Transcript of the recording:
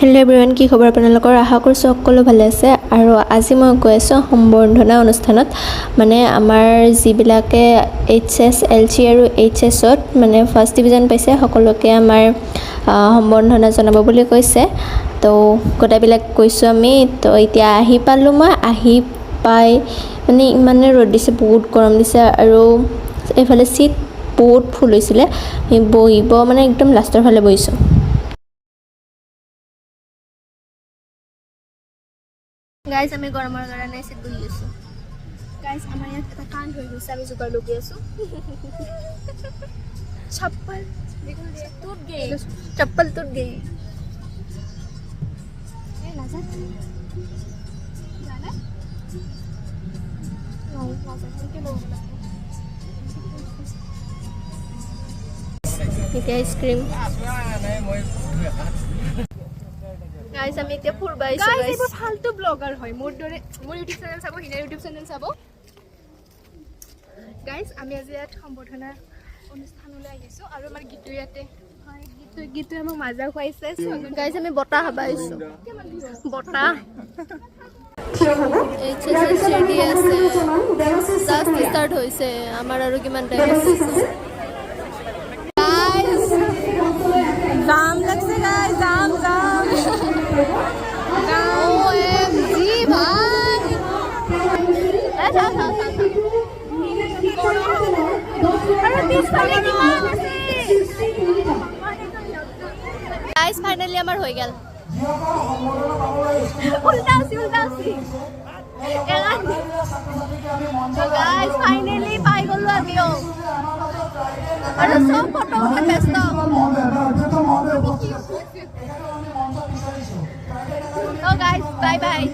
Hello' everyone, কি খবৰ আপোনালোকৰ? আশা কৰিছোঁ সকলো ভালে আছে। আৰু আজি মই গৈ আছোঁ সম্বৰ্ধনা অনুষ্ঠানত। মানে আমাৰ যিবিলাকে HLSC আৰু HSত মানে ফাৰ্ষ্ট ডিভিজন পাইছে সকলোকে আমাৰ সম্বৰ্ধনা জনাব বুলি কৈছে। তো গোটেইবিলাক গৈছোঁ আমি। তো এতিয়া আহি পালোঁ। মই আহি পাই মানে ইমানে ৰ'দ দিছে, বহুত গৰম দিছে আৰু এইফালে চিট বহুত ফুল হৈছিলে। বহিব মানে একদম লাষ্টৰ ফালে বহিছোঁ। গাইজ আমি গৰমৰ কাৰণে চিট বহি আছোঁ। গাইজ আমাৰ ইয়াত এটা কাণ্ড হৈ গৈছে, আমি যোগাৰ লগি আছোঁ। চপ্পল টুট গই এতিয়া আইচক্ৰীম। গাইজ আমি এতিয়া ফুৰবা আহিছোঁ। গাইজ এইবোৰ ফাল্টু ব্লগাৰ হয়। মোৰ দৰে মোৰ ইউটিউব চেনেল চাব, হিনাৰ ইউটিউব চেনেল চাব। গাইজ আমি আজি ইয়াত সম্বৰ্ধনা অনুষ্ঠানলৈ আহিছোঁ আৰু আমাৰ গীতটো ইয়াতে হয়। গীতটোৱে আমাক মাজা খুৱাইছে। গাইজ আমি বতাহ খাবা আহিছোঁ। বতাহ HLSC আছে, জাষ্ট ষ্টাৰ্ট হৈছে। আমাৰ আৰু কিমান টাইম আছে? জাম লাগছে গাইজ, জাম OMG ভাই। গাইজ ফাইনেলি আমাৰ হৈ গ'ল। উল্টা গাইজ ফাইনেলি পাই গ'লো আমিও। আৰু চব ফটো উঠাত ব্যস্ত। So guys, bye bye.